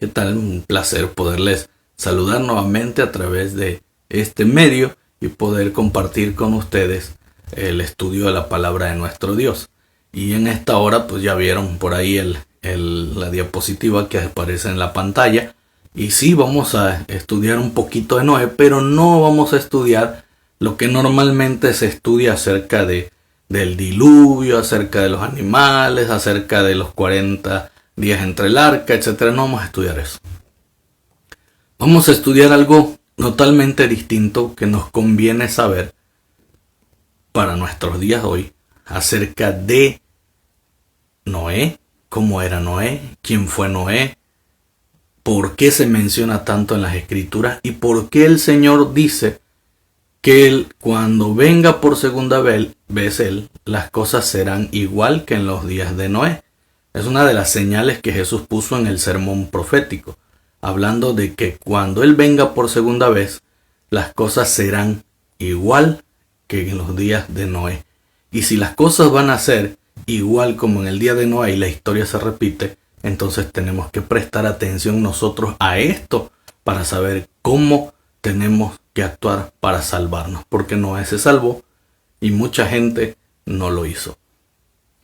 ¿Qué tal? Un placer poderles saludar nuevamente a través de este medio y poder compartir con ustedes el estudio de la palabra de nuestro Dios. Y en esta hora pues ya vieron por ahí la diapositiva que aparece en la pantalla. Y sí, vamos a estudiar un poquito de Noé, pero no vamos a estudiar lo que normalmente se estudia acerca del diluvio, acerca de los animales, acerca de los 40 días entre el arca, etcétera. No vamos a estudiar eso. Vamos a estudiar algo totalmente distinto que nos conviene saber para nuestros días hoy acerca de Noé, cómo era Noé, quién fue Noé, por qué se menciona tanto en las escrituras y por qué el Señor dice que él, cuando venga por segunda vez él, las cosas serán igual que en los días de Noé. Es una de las señales que Jesús puso en el sermón profético, hablando de que cuando él venga por segunda vez, las cosas serán igual que en los días de Noé. Y si las cosas van a ser igual como en el día de Noé y la historia se repite, entonces tenemos que prestar atención nosotros a esto para saber cómo tenemos que actuar para salvarnos, porque Noé se salvó y mucha gente no lo hizo.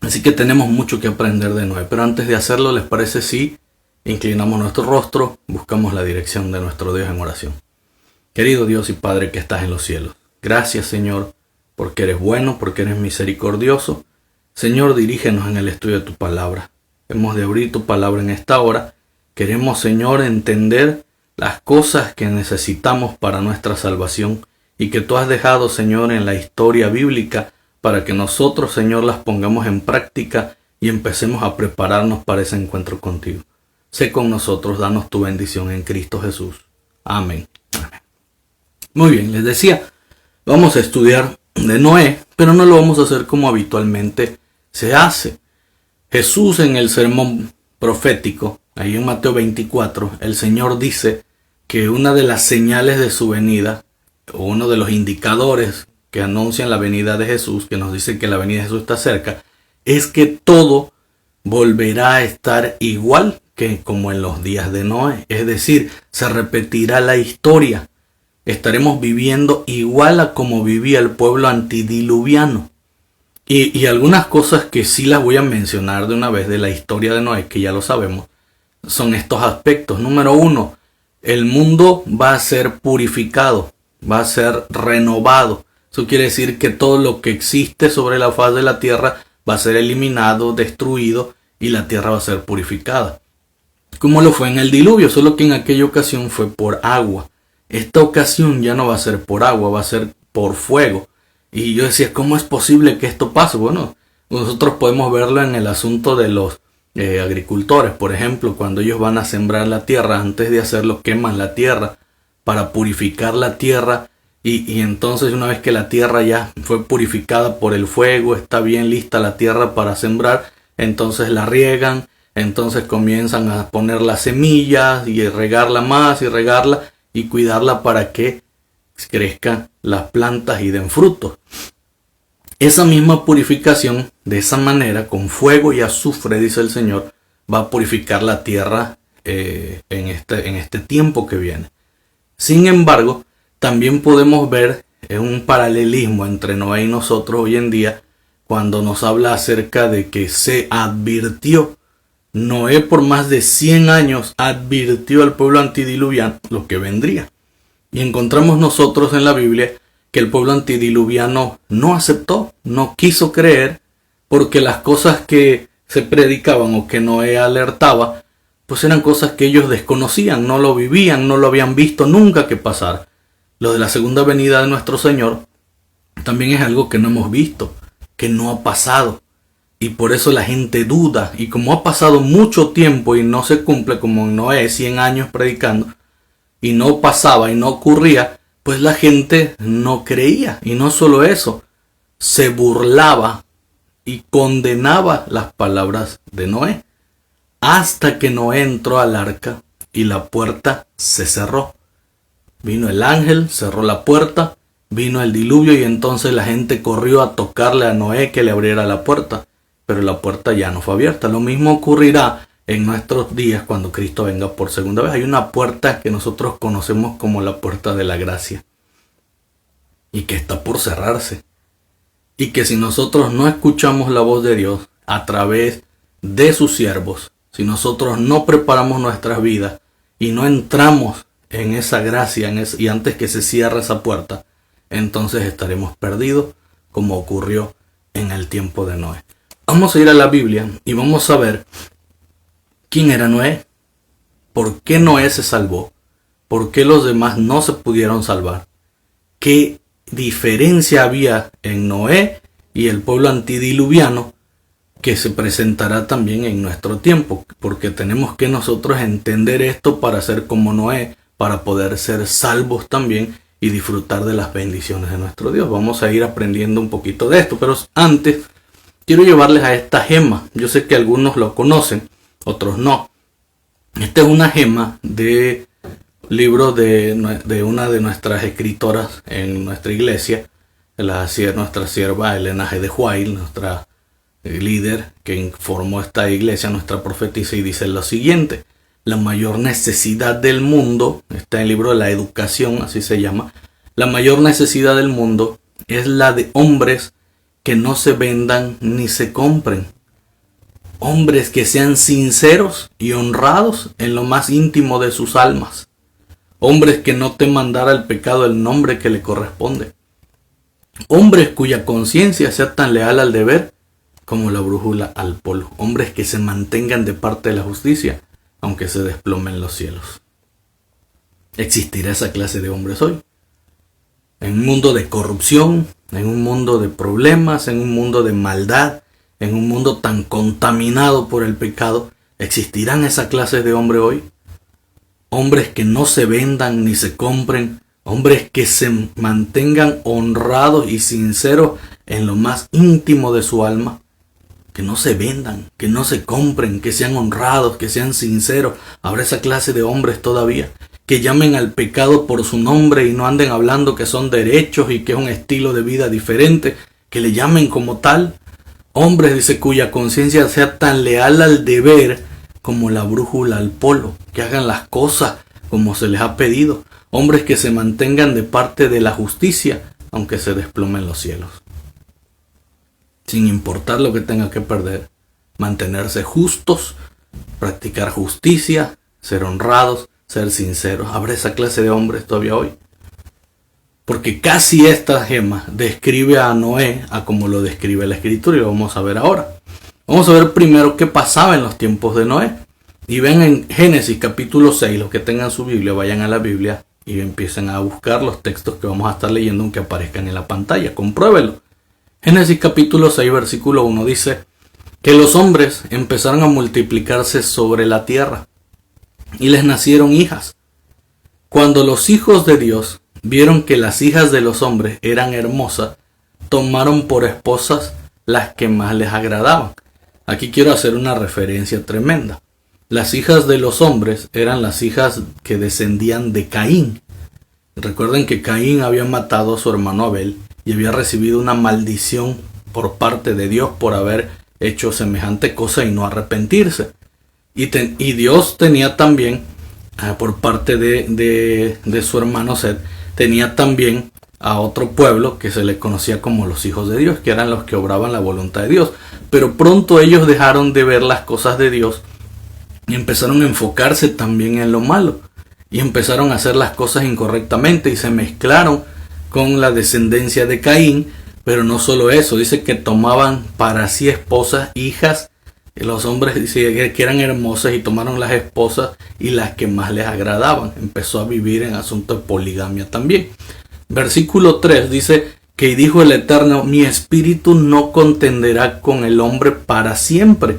Así que tenemos mucho que aprender de Noé, pero antes de hacerlo, ¿les parece si inclinamos nuestro rostro, buscamos la dirección de nuestro Dios en oración? Querido Dios y Padre que estás en los cielos, gracias Señor, porque eres bueno, porque eres misericordioso. Señor, dirígenos en el estudio de tu palabra. Hemos de abrir tu palabra en esta hora. Queremos, Señor, entender las cosas que necesitamos para nuestra salvación y que tú has dejado, Señor, en la historia bíblica para que nosotros, Señor, las pongamos en práctica y empecemos a prepararnos para ese encuentro contigo. Sé con nosotros, danos tu bendición en Cristo Jesús. Amén. Amén. Muy bien, les decía, vamos a estudiar de Noé, pero no lo vamos a hacer como habitualmente se hace. Jesús en el sermón profético, ahí en Mateo 24, el Señor dice que una de las señales de su venida, o uno de los indicadores que anuncian la venida de Jesús, que nos dice que la venida de Jesús está cerca, es que todo volverá a estar igual que como en los días de Noé. Es decir, se repetirá la historia. Estaremos viviendo igual a como vivía el pueblo antidiluviano. Y algunas cosas que sí las voy a mencionar de una vez de la historia de Noé, que ya lo sabemos, son estos aspectos. Número 1, el mundo va a ser purificado, va a ser renovado. Eso quiere decir que todo lo que existe sobre la faz de la tierra va a ser eliminado, destruido y la tierra va a ser purificada. Como lo fue en el diluvio, solo que en aquella ocasión fue por agua. Esta ocasión ya no va a ser por agua, va a ser por fuego. Y yo decía, ¿cómo es posible que esto pase? Bueno, nosotros podemos verlo en el asunto de los agricultores. Por ejemplo, cuando ellos van a sembrar la tierra, antes de hacerlo queman la tierra para purificar la tierra. Y entonces una vez que la tierra ya fue purificada por el fuego, está bien lista la tierra para sembrar, entonces la riegan, entonces comienzan a poner las semillas y regarla más y regarla y cuidarla para que crezcan las plantas y den frutos. Esa misma purificación, de esa manera, con fuego y azufre, dice el Señor, va a purificar la tierra en este tiempo que viene. Sin embargo, también podemos ver un paralelismo entre Noé y nosotros hoy en día cuando nos habla acerca de que se advirtió. Noé por más de 100 años advirtió al pueblo antidiluviano lo que vendría. Y encontramos nosotros en la Biblia que el pueblo antidiluviano no aceptó, no quiso creer, porque las cosas que se predicaban o que Noé alertaba, pues eran cosas que ellos desconocían, no lo vivían, no lo habían visto nunca que pasara. Lo de la segunda venida de nuestro Señor también es algo que no hemos visto, que no ha pasado. Y por eso la gente duda. Y como ha pasado mucho tiempo y no se cumple, como en Noé, 100 años predicando, y no pasaba y no ocurría, pues la gente no creía. Y no solo eso, se burlaba y condenaba las palabras de Noé. Hasta que Noé entró al arca y la puerta se cerró. Vino el ángel, cerró la puerta, vino el diluvio y entonces la gente corrió a tocarle a Noé que le abriera la puerta. Pero la puerta ya no fue abierta. Lo mismo ocurrirá en nuestros días cuando Cristo venga por segunda vez. Hay una puerta que nosotros conocemos como la puerta de la gracia y que está por cerrarse. Y que si nosotros no escuchamos la voz de Dios a través de sus siervos, si nosotros no preparamos nuestras vidas y no entramos en esa gracia y antes que se cierre esa puerta, entonces estaremos perdidos como ocurrió en el tiempo de Noé. Vamos a ir a la Biblia y vamos a ver quién era Noé, por qué Noé se salvó, por qué los demás no se pudieron salvar, qué diferencia había en Noé y el pueblo antidiluviano que se presentará también en nuestro tiempo, porque tenemos que nosotros entender esto para ser como Noé, para poder ser salvos también y disfrutar de las bendiciones de nuestro Dios. Vamos a ir aprendiendo un poquito de esto, pero antes quiero llevarles a esta gema. Yo sé que algunos lo conocen, otros no. Esta es una gema de libro de una de nuestras escritoras en nuestra iglesia, nuestra sierva Elena G. de White, nuestra líder que formó esta iglesia, nuestra profetisa, y dice lo siguiente: la mayor necesidad del mundo, está en el libro de la educación, así se llama, la mayor necesidad del mundo es la de hombres que no se vendan ni se compren. Hombres que sean sinceros y honrados en lo más íntimo de sus almas. Hombres que no teman dar al pecado el nombre que le corresponde. Hombres cuya conciencia sea tan leal al deber como la brújula al polo. Hombres que se mantengan de parte de la justicia, aunque se desplomen los cielos. ¿Existirá esa clase de hombres hoy? En un mundo de corrupción, en un mundo de problemas, en un mundo de maldad, en un mundo tan contaminado por el pecado, ¿existirán esa clase de hombres hoy? Hombres que no se vendan ni se compren, hombres que se mantengan honrados y sinceros en lo más íntimo de su alma, que no se vendan, que no se compren, que sean honrados, que sean sinceros. ¿Habrá esa clase de hombres todavía? Que llamen al pecado por su nombre y no anden hablando que son derechos y que es un estilo de vida diferente, que le llamen como tal. Hombres, dice, cuya conciencia sea tan leal al deber como la brújula al polo, que hagan las cosas como se les ha pedido. Hombres que se mantengan de parte de la justicia, aunque se desplomen los cielos. Sin importar lo que tenga que perder, mantenerse justos, practicar justicia, ser honrados, ser sinceros. ¿Habrá esa clase de hombres todavía hoy? Porque casi esta gema describe a Noé a como lo describe la Escritura, y lo vamos a ver ahora. Vamos a ver primero qué pasaba en los tiempos de Noé. Y ven en Génesis capítulo 6, los que tengan su Biblia, vayan a la Biblia y empiecen a buscar los textos que vamos a estar leyendo aunque aparezcan en la pantalla. Compruébelo. Génesis capítulo 6, versículo 1 dice que los hombres empezaron a multiplicarse sobre la tierra y les nacieron hijas. Cuando los hijos de Dios vieron que las hijas de los hombres eran hermosas, tomaron por esposas las que más les agradaban. Aquí quiero hacer una referencia tremenda. Las hijas de los hombres eran las hijas que descendían de Caín. Recuerden que Caín había matado a su hermano Abel y había recibido una maldición por parte de Dios por haber hecho semejante cosa y no arrepentirse. Y Dios tenía también, por parte de su hermano Set, tenía también a otro pueblo que se le conocía como los hijos de Dios, que eran los que obraban la voluntad de Dios. Pero pronto ellos dejaron de ver las cosas de Dios y empezaron a enfocarse también en lo malo. Y empezaron a hacer las cosas incorrectamente y se mezclaron con la descendencia de Caín. Pero no solo eso, dice que tomaban para sí esposas, hijas. Los hombres dice que eran hermosas y tomaron las esposas y las que más les agradaban. Empezó a vivir en asunto de poligamia también. Versículo 3 dice que dijo el Eterno: mi espíritu no contenderá con el hombre para siempre,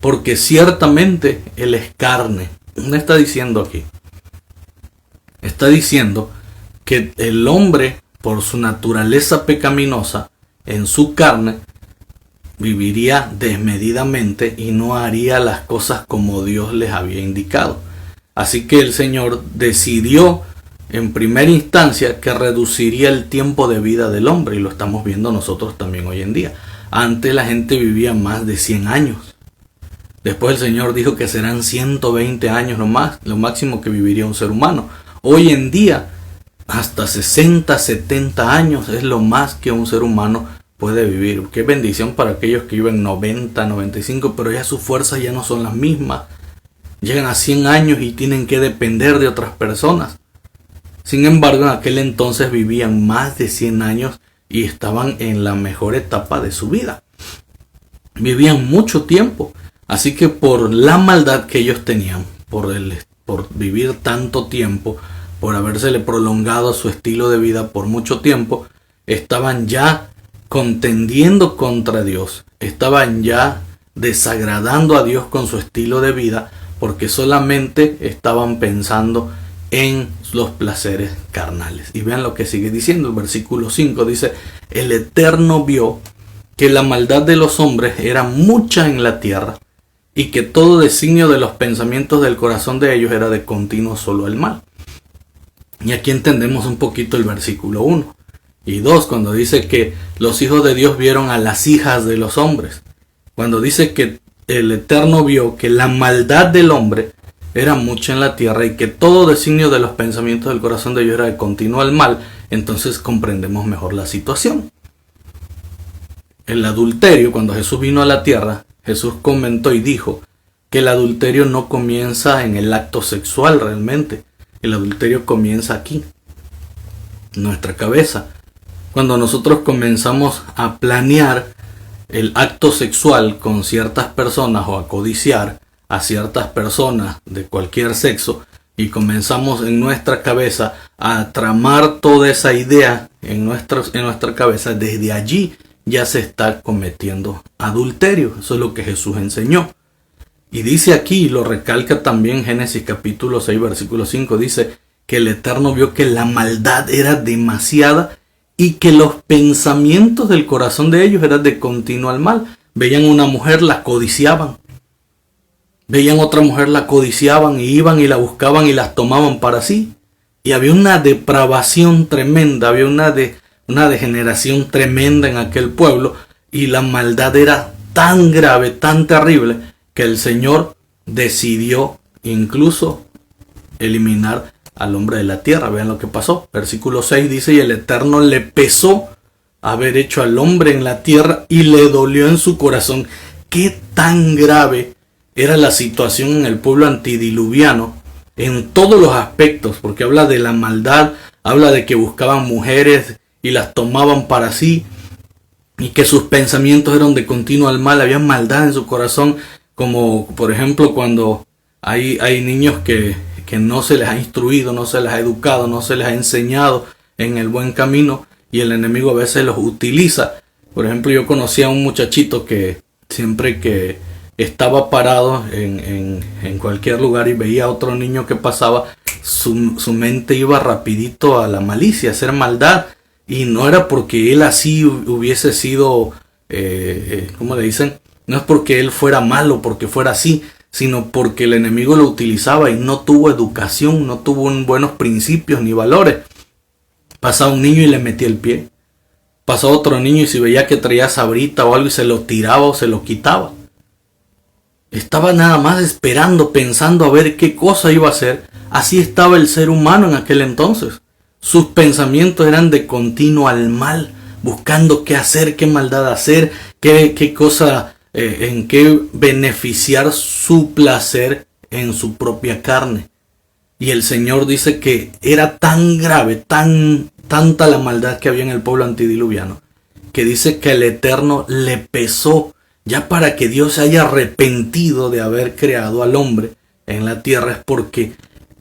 porque ciertamente él es carne. ¿Qué está diciendo aquí? Está diciendo que el hombre, por su naturaleza pecaminosa, en su carne, viviría desmedidamente y no haría las cosas como Dios les había indicado. Así que el Señor decidió en primera instancia que reduciría el tiempo de vida del hombre, y lo estamos viendo nosotros también hoy en día. Antes la gente vivía más de 100 años. Después el Señor dijo que serán 120 años lo máximo que viviría un ser humano. Hoy en día, hasta 60, 70 años es lo más que un ser humano puede vivir. Qué bendición para aquellos que viven 90, 95, pero ya sus fuerzas ya no son las mismas. Llegan a 100 años y tienen que depender de otras personas. Sin embargo, en aquel entonces vivían más de 100 años y estaban en la mejor etapa de su vida. Vivían mucho tiempo. Así que por la maldad que ellos tenían, por vivir tanto tiempo, por habérsele prolongado su estilo de vida por mucho tiempo, estaban ya contendiendo contra Dios, estaban ya desagradando a Dios con su estilo de vida, porque solamente estaban pensando en los placeres carnales. Y vean lo que sigue diciendo el versículo 5, dice: el Eterno vio que la maldad de los hombres era mucha en la tierra, y que todo designio de los pensamientos del corazón de ellos era de continuo solo el mal. Y aquí entendemos un poquito el versículo 1 y 2, cuando dice que los hijos de Dios vieron a las hijas de los hombres. Cuando dice que el Eterno vio que la maldad del hombre era mucha en la tierra y que todo designio de los pensamientos del corazón de ellos era de continuo el mal, entonces comprendemos mejor la situación. El adulterio, cuando Jesús vino a la tierra, Jesús comentó y dijo que el adulterio no comienza en el acto sexual realmente. El adulterio comienza aquí, en nuestra cabeza. Cuando nosotros comenzamos a planear el acto sexual con ciertas personas o a codiciar a ciertas personas de cualquier sexo y comenzamos en nuestra cabeza a tramar toda esa idea en nuestra cabeza, desde allí ya se está cometiendo adulterio. Eso es lo que Jesús enseñó. Y dice aquí, lo recalca también Génesis capítulo 6, versículo 5, dice que el Eterno vio que la maldad era demasiada y que los pensamientos del corazón de ellos eran de continuo al mal. Veían una mujer, la codiciaban. Veían otra mujer, la codiciaban y iban y la buscaban y las tomaban para sí. Y había una depravación tremenda, había una degeneración tremenda en aquel pueblo, y la maldad era tan grave, tan terrible, que el Señor decidió incluso eliminar al hombre de la tierra. Vean lo que pasó. Versículo 6 dice: y el Eterno le pesó haber hecho al hombre en la tierra y le dolió en su corazón. Qué tan grave era la situación en el pueblo antidiluviano en todos los aspectos, porque habla de la maldad, habla de que buscaban mujeres y las tomaban para sí, y que sus pensamientos eran de continuo al mal. Había maldad en su corazón, como por ejemplo cuando hay niños que no se les ha instruido, no se les ha educado, no se les ha enseñado en el buen camino, y el enemigo a veces los utiliza. Por ejemplo, yo conocí a un muchachito que siempre que estaba parado en cualquier lugar y veía a otro niño que pasaba, su mente iba rapidito a la malicia, a hacer maldad. Y no era porque él así hubiese sido, ¿cómo le dicen? No es porque él fuera malo, porque fuera así, sino porque el enemigo lo utilizaba y no tuvo educación, no tuvo buenos principios ni valores. Pasaba un niño y le metía el pie. Pasaba otro niño y si veía que traía sabrita o algo y se lo tiraba o se lo quitaba. Estaba nada más esperando, pensando a ver qué cosa iba a hacer. Así estaba el ser humano en aquel entonces. Sus pensamientos eran de continuo al mal, buscando qué hacer, qué maldad hacer, qué cosa, en qué beneficiar su placer en su propia carne. Y el Señor dice que era tan grave, tanta la maldad que había en el pueblo antidiluviano, que dice que el Eterno le pesó, ya para que Dios se haya arrepentido de haber creado al hombre en la tierra, es porque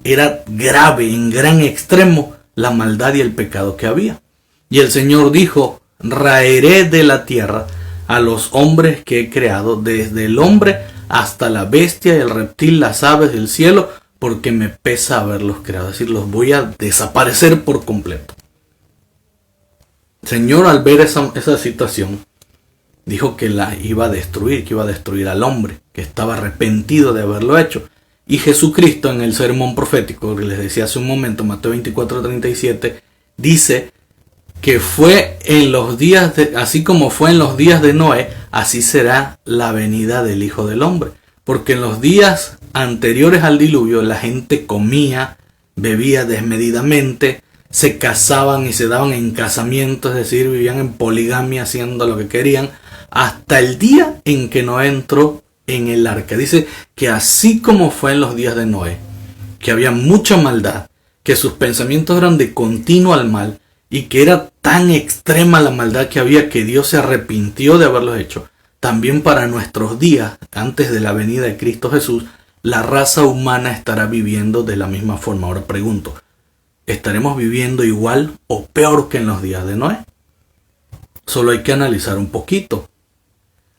era grave, en gran extremo, la maldad y el pecado que había. Y el Señor dijo: raeré de la tierra a los hombres que he creado, desde el hombre hasta la bestia, el reptil, las aves del cielo, porque me pesa haberlos creado. Es decir, los voy a desaparecer por completo. El Señor, al ver esa situación, dijo que la iba a destruir, que iba a destruir al hombre, que estaba arrepentido de haberlo hecho. Y Jesucristo, en el sermón profético que les decía hace un momento, Mateo 24:37, dice que fue en los días así como fue en los días de Noé, así será la venida del Hijo del Hombre. Porque en los días anteriores al diluvio la gente comía, bebía desmedidamente, se casaban y se daban en casamiento, es decir, vivían en poligamia haciendo lo que querían, hasta el día en que Noé entró en el arca. Dice que así como fue en los días de Noé, que había mucha maldad, que sus pensamientos eran de continuo al mal, y que era tan extrema la maldad que había que Dios se arrepintió de haberlos hecho. También para nuestros días, antes de la venida de Cristo Jesús, la raza humana estará viviendo de la misma forma. Ahora pregunto, ¿estaremos viviendo igual o peor que en los días de Noé? Solo hay que analizar un poquito.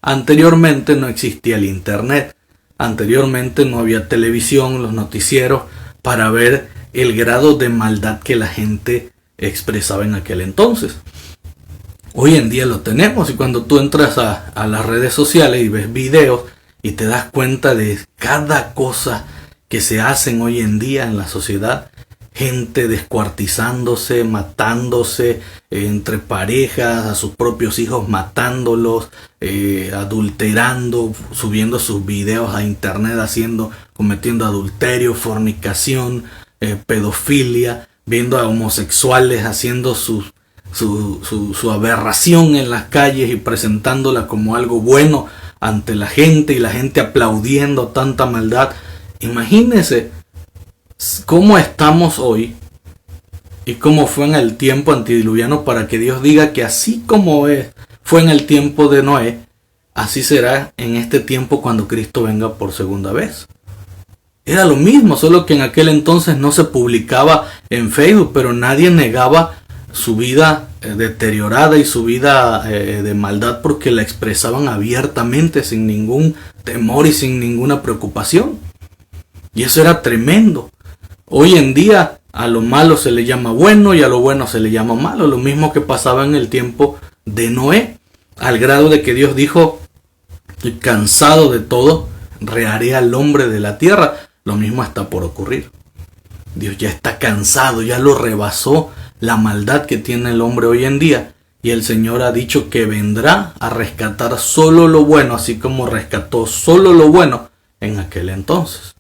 Anteriormente no existía el internet. Anteriormente no había televisión, los noticieros, para ver el grado de maldad que la gente expresaba en aquel entonces. Hoy en día lo tenemos, y cuando tú entras a las redes sociales y ves videos y te das cuenta de cada cosa que se hacen hoy en día en la sociedad, gente descuartizándose, matándose entre parejas, a sus propios hijos matándolos, adulterando, subiendo sus videos a internet, cometiendo adulterio, fornicación, pedofilia, viendo a homosexuales haciendo su aberración en las calles y presentándola como algo bueno ante la gente, y la gente aplaudiendo tanta maldad. Imagínense cómo estamos hoy y cómo fue en el tiempo antediluviano, para que Dios diga que así como fue en el tiempo de Noé, así será en este tiempo cuando Cristo venga por segunda vez. Era lo mismo, solo que en aquel entonces no se publicaba en Facebook, pero nadie negaba su vida deteriorada y su vida de maldad, porque la expresaban abiertamente, sin ningún temor y sin ninguna preocupación. Y eso era tremendo. Hoy en día a lo malo se le llama bueno y a lo bueno se le llama malo. Lo mismo que pasaba en el tiempo de Noé, al grado de que Dios dijo: estoy cansado de todo, reharé al hombre de la tierra. Lo mismo está por ocurrir. Dios ya está cansado, ya lo rebasó la maldad que tiene el hombre hoy en día, y el Señor ha dicho que vendrá a rescatar solo lo bueno, así como rescató solo lo bueno en aquel entonces.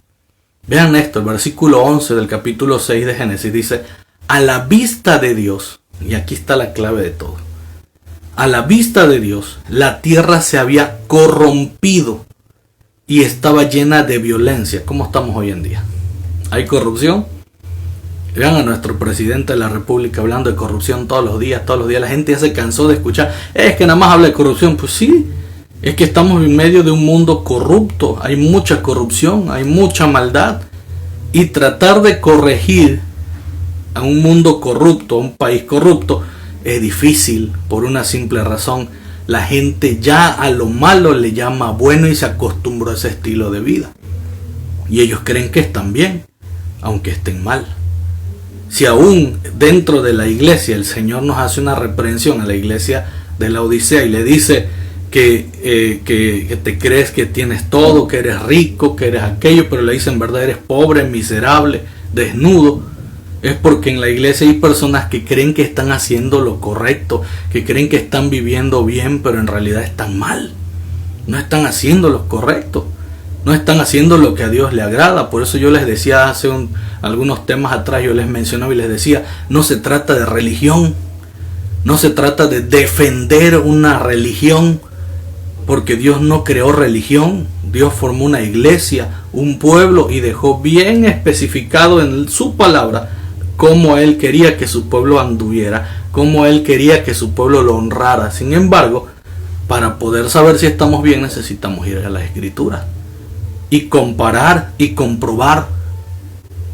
Vean esto, el versículo 11 del capítulo 6 de Génesis dice: a la vista de Dios, y aquí está la clave de todo, a la vista de Dios, la tierra se había corrompido y estaba llena de violencia. ¿Cómo estamos hoy en día? ¿Hay corrupción? Vean a nuestro presidente de la República hablando de corrupción todos los días. La gente ya se cansó de escuchar: es que nada más habla de corrupción. Pues sí, es que estamos en medio de un mundo corrupto. Hay mucha corrupción, hay mucha maldad. Y tratar de corregir a un mundo corrupto, a un país corrupto, es difícil por una simple razón. La gente ya a lo malo le llama bueno y se acostumbró a ese estilo de vida. Y ellos creen que están bien, aunque estén mal. Si aún dentro de la iglesia el Señor nos hace una reprensión a la iglesia de la Odisea y le dice que te crees que tienes todo, que eres rico, que eres aquello, pero le dicen: en verdad eres pobre, miserable, desnudo, es porque en la iglesia hay personas que creen que están haciendo lo correcto, que creen que están viviendo bien, pero en realidad están mal. No están haciendo lo correcto, no están haciendo lo que a Dios le agrada. Por eso yo les decía hace algunos temas atrás, yo les mencionaba y les decía: no se trata de religión, no se trata de defender una religión, porque Dios no creó religión. Dios formó una iglesia, un pueblo, y dejó bien especificado en su palabra cómo Él quería que su pueblo anduviera, cómo Él quería que su pueblo lo honrara. Sin embargo, para poder saber si estamos bien, necesitamos ir a las Escrituras y comparar y comprobar,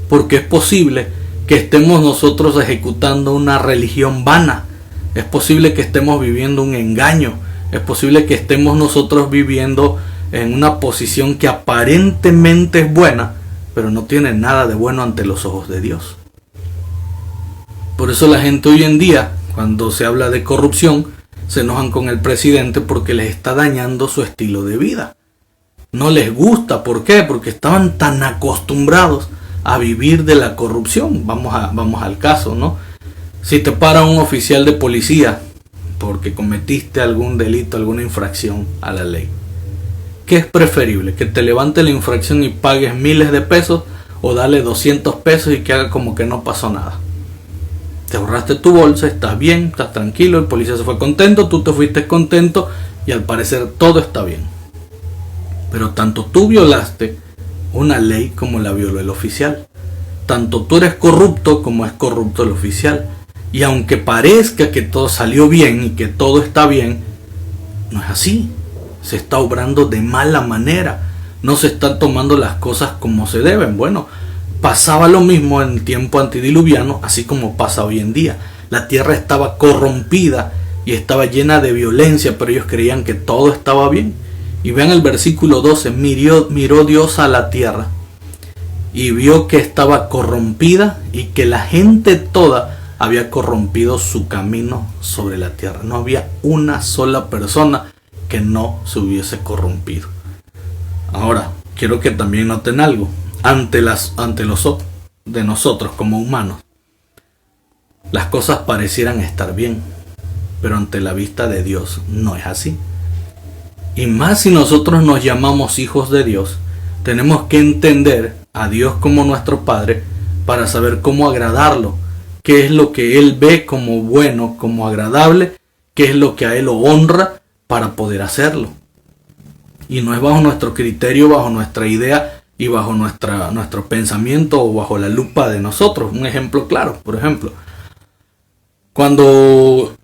porque es posible que estemos nosotros ejecutando una religión vana, es posible que estemos viviendo un engaño, es posible que estemos nosotros viviendo en una posición que aparentemente es buena, pero no tiene nada de bueno ante los ojos de Dios. Por eso la gente hoy en día, cuando se habla de corrupción, se enojan con el presidente porque les está dañando su estilo de vida. No les gusta. ¿Por qué? Porque estaban tan acostumbrados a vivir de la corrupción. Vamos al caso, ¿no? Si te para un oficial de policía porque cometiste algún delito, alguna infracción a la ley, ¿Qué es preferible? ¿Que te levante la infracción y pagues miles de pesos o darle 200 pesos y que haga como que no pasó nada? Te ahorraste tu bolsa, estás bien, estás tranquilo, el policía se fue contento, tú te fuiste contento y al parecer todo está bien. Pero tanto tú violaste una ley como la violó el oficial. Tanto tú eres corrupto como es corrupto el oficial. Y aunque parezca que todo salió bien y que todo está bien, no es así. Se está obrando de mala manera. No se están tomando las cosas como se deben. Bueno, pasaba lo mismo en el tiempo antediluviano, así como pasa hoy en día. La tierra estaba corrompida y estaba llena de violencia, pero ellos creían que todo estaba bien. Y vean el versículo 12, miró Dios a la tierra y vio que estaba corrompida y que la gente toda había corrompido su camino sobre la tierra. No había una sola persona que no se hubiese corrompido. Ahora, quiero que también noten algo. Ante los ojos de nosotros como humanos, las cosas parecieran estar bien, pero ante la vista de Dios no es así. Y más si nosotros nos llamamos hijos de Dios, tenemos que entender a Dios como nuestro Padre para saber cómo agradarlo, qué es lo que Él ve como bueno, como agradable, qué es lo que a Él lo honra para poder hacerlo. Y no es bajo nuestro criterio, bajo nuestra idea y bajo nuestro pensamiento o bajo la lupa de nosotros. Un ejemplo claro, por ejemplo, cuando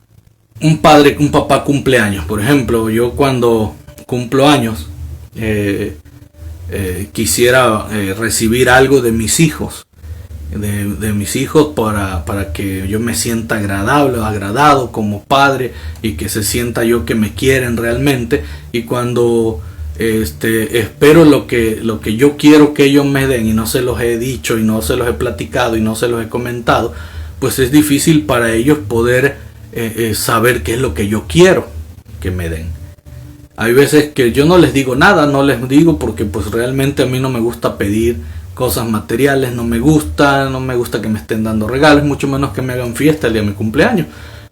un papá cumple años, por ejemplo, yo cuando cumplo años quisiera recibir algo de mis hijos, de mis hijos para que yo me sienta agradado como padre y que se sienta yo que me quieren realmente. Y cuando espero lo que yo quiero que ellos me den y no se los he dicho y no se los he platicado y no se los he comentado, pues es difícil para ellos poder saber qué es lo que yo quiero que me den. Hay veces que yo no les digo nada, no les digo porque pues realmente a mí no me gusta pedir cosas materiales, no me gusta que me estén dando regalos, mucho menos que me hagan fiesta el día de mi cumpleaños.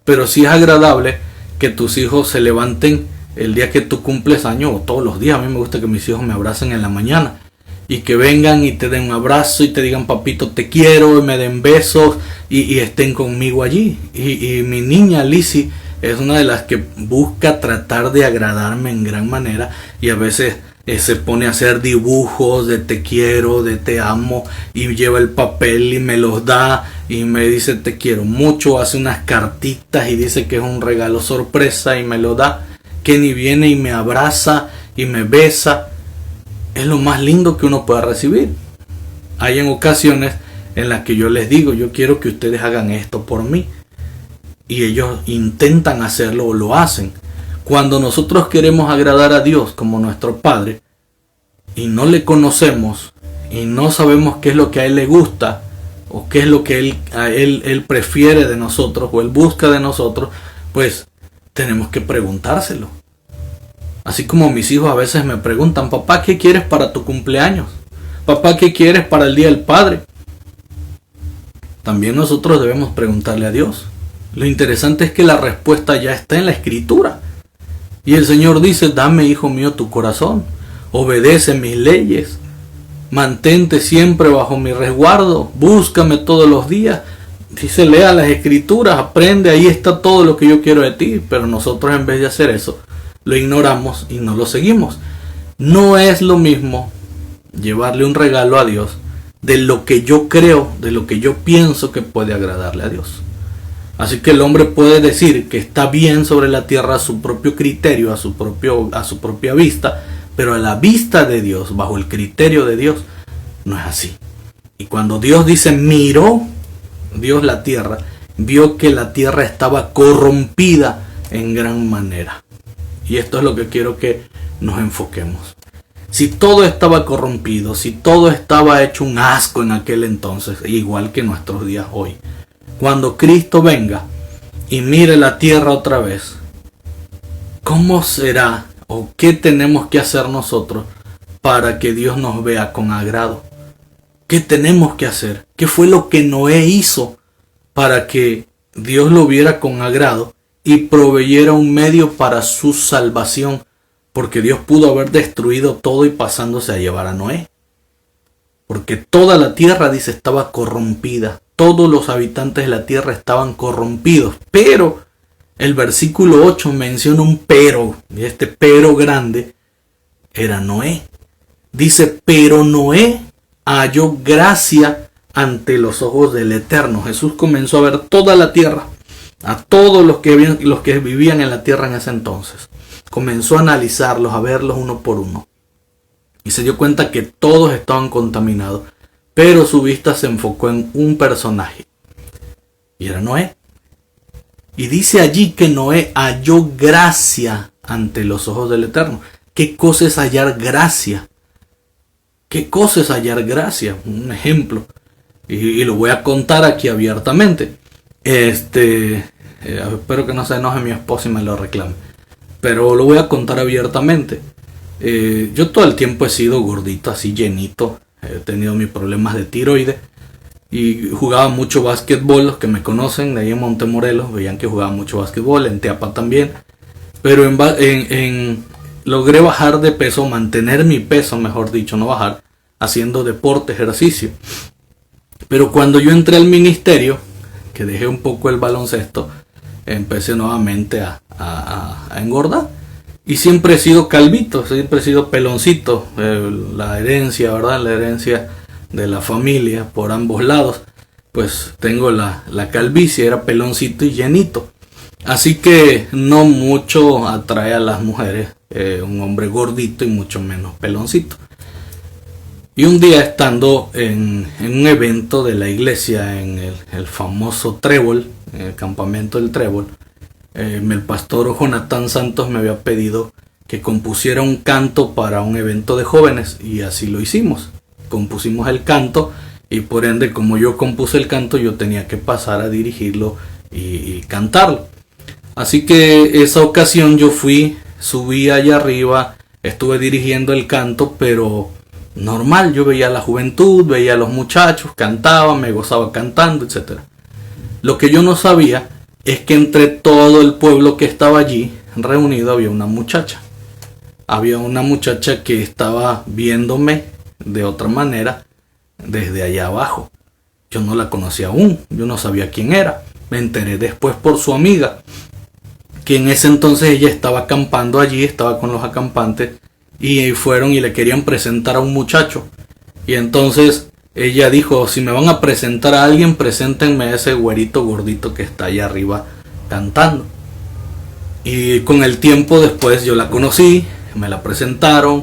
Pero sí es agradable que tus hijos se levanten el día que tú cumples años o todos los días. A mí me gusta que mis hijos me abracen en la mañana y que vengan y te den un abrazo y te digan papito te quiero y me den besos y estén conmigo allí. Y mi niña Lizzie es una de las que busca tratar de agradarme en gran manera y a veces se pone a hacer dibujos de te quiero, de te amo y lleva el papel y me los da y me dice te quiero mucho, hace unas cartitas y dice que es un regalo sorpresa y me lo da. Kenny viene y me abraza y me besa. Es lo más lindo que uno pueda recibir. Hay en ocasiones en las que yo les digo yo quiero que ustedes hagan esto por mí y ellos intentan hacerlo o lo hacen. Cuando nosotros queremos agradar a Dios como nuestro Padre y no le conocemos y no sabemos qué es lo que a Él le gusta o qué es lo que Él prefiere de nosotros o Él busca de nosotros, pues tenemos que preguntárselo. Así como mis hijos a veces me preguntan, papá, ¿qué quieres para tu cumpleaños? Papá, ¿qué quieres para el Día del Padre? También nosotros debemos preguntarle a Dios. Lo interesante es que la respuesta ya está en la Escritura. Y el Señor dice, dame, hijo mío, tu corazón. Obedece mis leyes. Mantente siempre bajo mi resguardo. Búscame todos los días. Dice, lea las Escrituras, aprende, ahí está todo lo que yo quiero de ti. Pero nosotros en vez de hacer eso, lo ignoramos y no lo seguimos. No es lo mismo llevarle un regalo a Dios de lo que yo creo, de lo que yo pienso que puede agradarle a Dios. Así que el hombre puede decir que está bien sobre la tierra a su propio criterio, a su propia vista, pero a la vista de Dios, bajo el criterio de Dios, no es así. Y cuando Dios dice, miró Dios la tierra, vio que la tierra estaba corrompida en gran manera. Y esto es lo que quiero que nos enfoquemos. Si todo estaba corrompido, si todo estaba hecho un asco en aquel entonces, igual que en nuestros días hoy, cuando Cristo venga y mire la tierra otra vez, ¿cómo será o qué tenemos que hacer nosotros para que Dios nos vea con agrado? ¿Qué tenemos que hacer? ¿Qué fue lo que Noé hizo para que Dios lo viera con agrado y proveyera un medio para su salvación, porque Dios pudo haber destruido todo y pasándose a llevar a Noé. Porque toda la tierra, dice, estaba corrompida. Todos los habitantes de la tierra estaban corrompidos. Pero el versículo 8 menciona un pero. Y este pero grande era Noé. Dice, pero Noé halló gracia ante los ojos del Eterno. Jesús comenzó a ver toda la tierra, a todos los que vivían en la tierra en ese entonces. Comenzó a analizarlos, a verlos uno por uno. Y se dio cuenta que todos estaban contaminados. Pero su vista se enfocó en un personaje. Y era Noé. Y dice allí que Noé halló gracia ante los ojos del Eterno. ¿Qué cosa es hallar gracia? ¿Qué cosa es hallar gracia? Un ejemplo. Y lo voy a contar aquí abiertamente. Espero que no se enoje mi esposa y me lo reclame. Pero lo voy a contar abiertamente. Yo todo el tiempo he sido gordito, así llenito. He tenido mis problemas de tiroides. Y jugaba mucho básquetbol. Los que me conocen de ahí en Montemorelos veían que jugaba mucho básquetbol. En Teapa también. Pero logré bajar de peso, mantener mi peso, mejor dicho, no bajar, haciendo deporte, ejercicio. Pero cuando yo entré al ministerio, que dejé un poco el baloncesto, empecé nuevamente a engordar. Y siempre he sido calvito, siempre he sido peloncito. La herencia, ¿verdad? La herencia de la familia por ambos lados. Pues tengo la calvicie, era peloncito y llenito. Así que no mucho atrae a las mujeres un hombre gordito y mucho menos peloncito. Y un día estando en un evento de la iglesia, en el famoso Trébol, en el campamento del Trébol, el pastor Jonathan Santos me había pedido que compusiera un canto para un evento de jóvenes y así lo hicimos. Compusimos el canto y por ende, como yo compuse el canto, yo tenía que pasar a dirigirlo y cantarlo. Así que esa ocasión yo subí allá arriba, estuve dirigiendo el canto, pero normal, yo veía a la juventud, veía a los muchachos, cantaba, me gozaba cantando, etc. Lo que yo no sabía es que entre todo el pueblo que estaba allí reunido había una muchacha. Había una muchacha que estaba viéndome de otra manera desde allá abajo. Yo no la conocía aún, yo no sabía quién era. Me enteré después por su amiga, que en ese entonces ella estaba acampando allí, estaba con los acampantes y fueron y le querían presentar a un muchacho. Y entonces ella dijo, si me van a presentar a alguien, preséntenme a ese güerito gordito que está allá arriba cantando. Y con el tiempo después yo la conocí, me la presentaron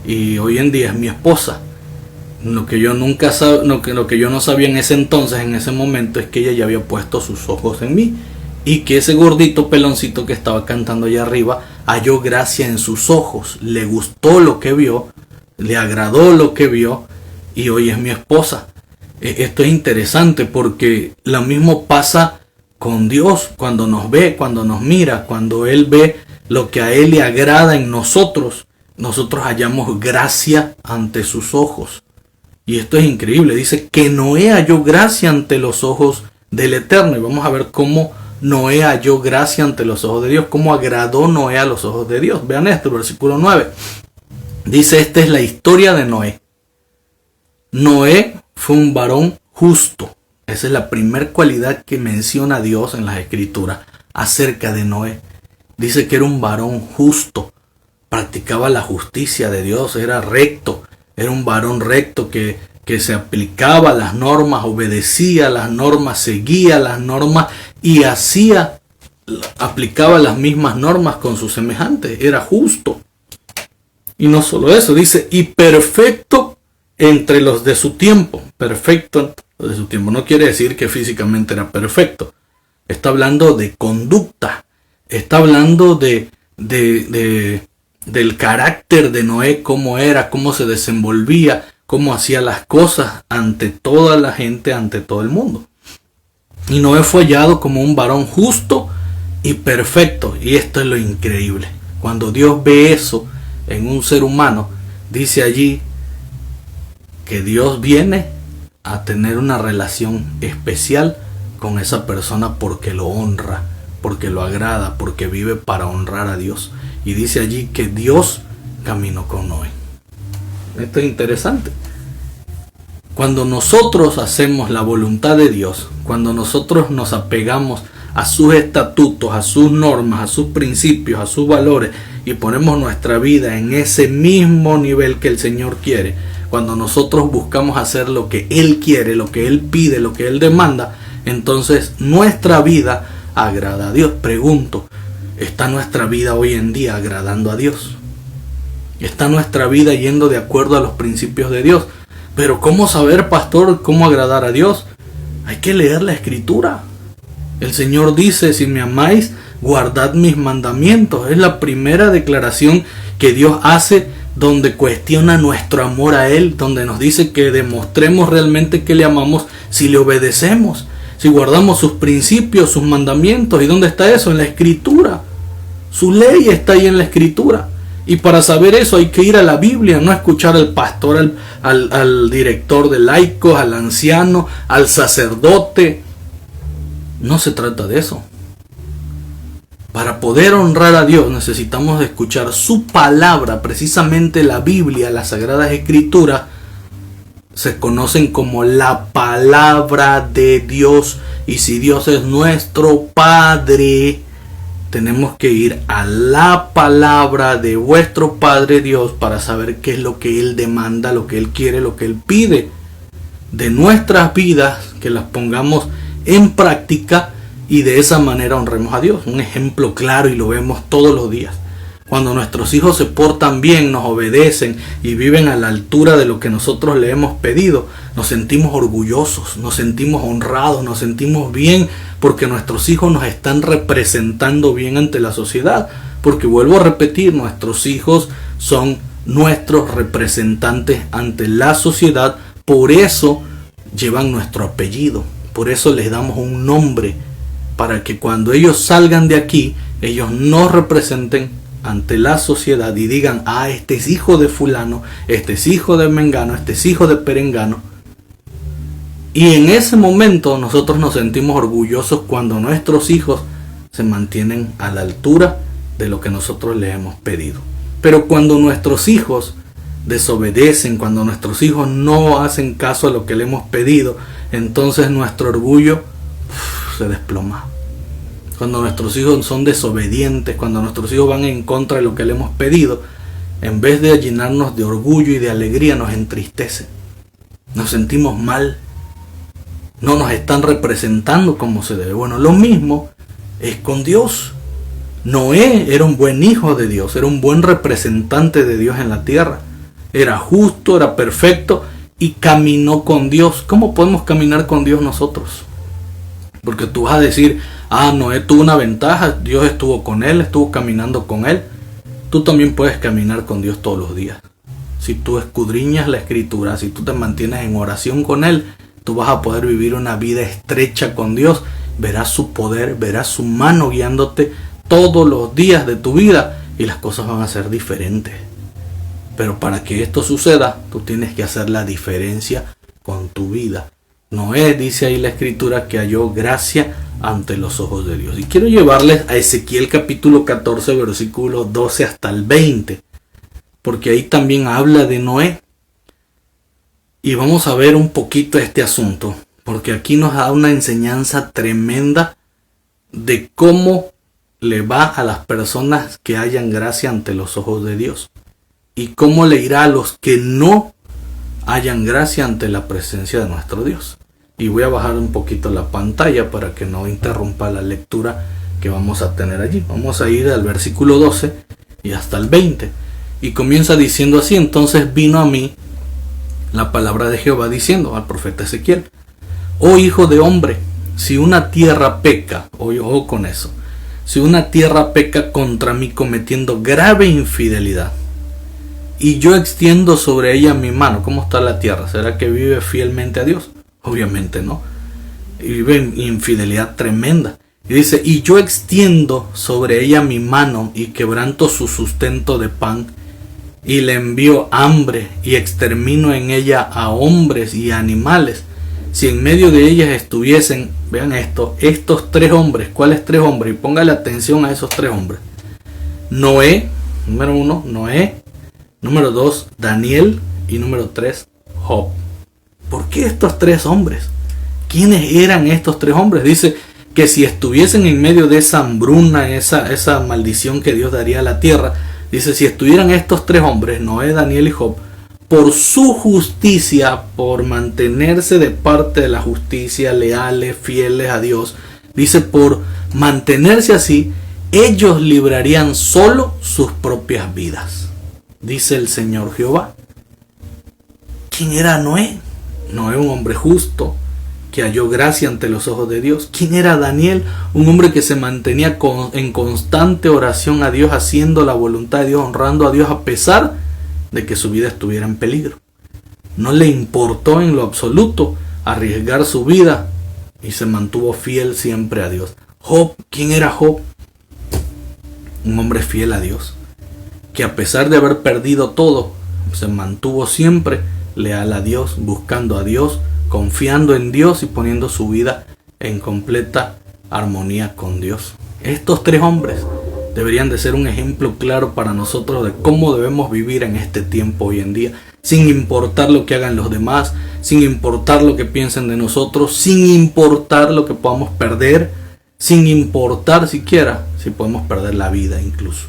y hoy en día es mi esposa. Lo que yo no sabía en ese entonces, en ese momento, es que ella ya había puesto sus ojos en mí. Y que ese gordito peloncito que estaba cantando allá arriba halló gracia en sus ojos, le gustó lo que vio, le agradó lo que vio y hoy es mi esposa. Esto es interesante porque lo mismo pasa con Dios cuando nos ve, cuando nos mira, cuando Él ve lo que a Él le agrada en nosotros, nosotros hallamos gracia ante sus ojos. Y esto es increíble, dice que Noé halló gracia ante los ojos del Eterno. Y vamos a ver cómo Noé halló gracia ante los ojos de Dios, cómo agradó Noé a los ojos de Dios. Vean esto, el versículo 9. Dice, esta es la historia de Noé. Noé fue un varón justo. Esa es la primera cualidad que menciona Dios en las Escrituras acerca de Noé. Dice que era un varón justo, practicaba la justicia de Dios, era recto, era un varón recto que se aplicaba a las normas, obedecía las normas, seguía las normas y aplicaba las mismas normas con sus semejantes, era justo. Y no solo eso, dice, y perfecto entre los de su tiempo. Perfecto entre los de su tiempo. No quiere decir que físicamente era perfecto. Está hablando de conducta. Está hablando del carácter de Noé, cómo era, cómo se desenvolvía, cómo hacía las cosas ante toda la gente, ante todo el mundo. Y Noé fue hallado como un varón justo y perfecto. Y esto es lo increíble. Cuando Dios ve eso en un ser humano, dice allí que Dios viene a tener una relación especial con esa persona porque lo honra, porque lo agrada, porque vive para honrar a Dios. Y dice allí que Dios caminó con Noé. Esto es interesante. Cuando nosotros hacemos la voluntad de Dios, cuando nosotros nos apegamos a sus estatutos, a sus normas, a sus principios, a sus valores, y ponemos nuestra vida en ese mismo nivel que el Señor quiere, cuando nosotros buscamos hacer lo que Él quiere, lo que Él pide, lo que Él demanda, entonces nuestra vida agrada a Dios. Pregunto, ¿está nuestra vida hoy en día agradando a Dios? ¿Está nuestra vida yendo de acuerdo a los principios de Dios? Pero ¿cómo saber, pastor, cómo agradar a Dios? Hay que leer la Escritura. El Señor dice, si me amáis, guardad mis mandamientos. Es la primera declaración que Dios hace, donde cuestiona nuestro amor a Él, donde nos dice que demostremos realmente que le amamos si le obedecemos, si guardamos sus principios, sus mandamientos. ¿Y dónde está eso? En la Escritura. Su ley está ahí en la Escritura. Y para saber eso hay que ir a la Biblia, no escuchar al pastor, al director de laicos, al anciano, al sacerdote. No se trata de eso. Para poder honrar a Dios necesitamos de escuchar su palabra. Precisamente la Biblia, las Sagradas Escrituras, se conocen como la palabra de Dios. Y si Dios es nuestro Padre, tenemos que ir a la palabra de vuestro Padre Dios para saber qué es lo que Él demanda, lo que Él quiere, lo que Él pide de nuestras vidas, que las pongamos en práctica y de esa manera honremos a Dios. Un ejemplo claro, y lo vemos todos los días. Cuando nuestros hijos se portan bien, nos obedecen y viven a la altura de lo que nosotros le hemos pedido, nos sentimos orgullosos, nos sentimos honrados, nos sentimos bien, porque nuestros hijos nos están representando bien ante la sociedad. Porque vuelvo a repetir, nuestros hijos son nuestros representantes ante la sociedad. Por eso llevan nuestro apellido, por eso les damos un nombre, para que cuando ellos salgan de aquí, ellos nos representen ante la sociedad y digan, ah, este es hijo de fulano, este es hijo de mengano, este es hijo de perengano. Y en ese momento nosotros nos sentimos orgullosos cuando nuestros hijos se mantienen a la altura de lo que nosotros les hemos pedido. Pero cuando nuestros hijos desobedecen, cuando nuestros hijos no hacen caso a lo que le hemos pedido, entonces nuestro orgullo se desploma. Cuando nuestros hijos son desobedientes, cuando nuestros hijos van en contra de lo que le hemos pedido, en vez de llenarnos de orgullo y de alegría, nos entristece. Nos sentimos mal. No nos están representando como se debe. Bueno, lo mismo es con Dios. Noé era un buen hijo de Dios, era un buen representante de Dios en la tierra. Era justo, era perfecto y caminó con Dios. ¿Cómo podemos caminar con Dios nosotros? Porque tú vas a decir, ah, Noé tuvo una ventaja, Dios estuvo con él, estuvo caminando con él. Tú también puedes caminar con Dios todos los días. Si tú escudriñas la Escritura, si tú te mantienes en oración con Él, tú vas a poder vivir una vida estrecha con Dios. Verás su poder, verás su mano guiándote todos los días de tu vida y las cosas van a ser diferentes. Pero para que esto suceda, tú tienes que hacer la diferencia con tu vida. Noé, dice ahí la Escritura, que halló gracia ante los ojos de Dios. Y quiero llevarles a Ezequiel capítulo 14, versículo 12 hasta el 20. Porque ahí también habla de Noé. Y vamos a ver un poquito este asunto. Porque aquí nos da una enseñanza tremenda de cómo le va a las personas que hallan gracia ante los ojos de Dios. Y cómo le irá a los que no hallan gracia ante la presencia de nuestro Dios. Y voy a bajar un poquito la pantalla para que no interrumpa la lectura que vamos a tener allí. Vamos a ir al versículo 12 y hasta el 20. Y comienza diciendo así: entonces vino a mí la palabra de Jehová diciendo al profeta Ezequiel: oh hijo de hombre, si una tierra peca, ojo con eso, si una tierra peca contra mí cometiendo grave infidelidad, y yo extiendo sobre ella mi mano. ¿Cómo está la tierra? ¿Será que vive fielmente a Dios? Obviamente no. Y vive en infidelidad tremenda. Y dice: y yo extiendo sobre ella mi mano y quebranto su sustento de pan, y le envío hambre y extermino en ella a hombres y animales. Si en medio de ellas estuviesen, vean esto, estos tres hombres. ¿Cuáles tres hombres? Y póngale atención a esos tres hombres. Noé, número 1, Noé, número 2, Daniel y número 3, Job. ¿Por qué estos tres hombres? ¿Quiénes eran estos tres hombres? Dice que si estuviesen en medio de esa hambruna, esa maldición que Dios daría a la tierra, dice, si estuvieran estos tres hombres, Noé, Daniel y Job, por su justicia, por mantenerse de parte de la justicia, leales, fieles a Dios, dice, por mantenerse así, ellos librarían solo sus propias vidas. Dice el Señor Jehová. ¿Quién era Noé? Noé, un hombre justo, que halló gracia ante los ojos de Dios. ¿Quién era Daniel? Un hombre que se mantenía en constante oración a Dios, haciendo la voluntad de Dios, honrando a Dios a pesar de que su vida estuviera en peligro. No le importó en lo absoluto arriesgar su vida y se mantuvo fiel siempre a Dios. Job, ¿quién era Job? Un hombre fiel a Dios, que a pesar de haber perdido todo, se mantuvo siempre leal a Dios, buscando a Dios, confiando en Dios y poniendo su vida en completa armonía con Dios. Estos tres hombres deberían de ser un ejemplo claro para nosotros de cómo debemos vivir en este tiempo hoy en día, sin importar lo que hagan los demás, sin importar lo que piensen de nosotros, sin importar lo que podamos perder, sin importar siquiera si podemos perder la vida incluso.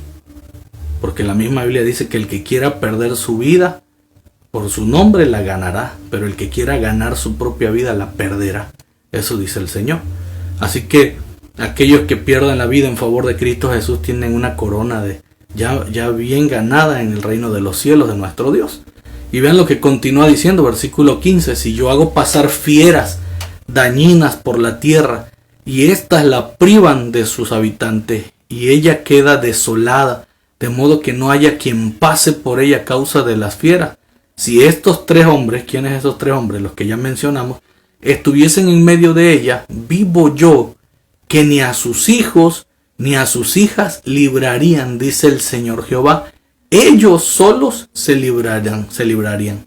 Porque la misma Biblia dice que el que quiera perder su vida, por su nombre la ganará, pero el que quiera ganar su propia vida la perderá. Eso dice el Señor. Así que aquellos que pierden la vida en favor de Cristo Jesús tienen una corona de ya bien ganada en el reino de los cielos de nuestro Dios. Y vean lo que continúa diciendo, versículo 15. Si yo hago pasar fieras dañinas por la tierra, y éstas la privan de sus habitantes, y ella queda desolada, de modo que no haya quien pase por ella a causa de las fieras. Si estos tres hombres, ¿quiénes esos tres hombres? Los que ya mencionamos, estuviesen en medio de ella, vivo yo, que ni a sus hijos ni a sus hijas librarían, dice el Señor Jehová. Ellos solos se librarían.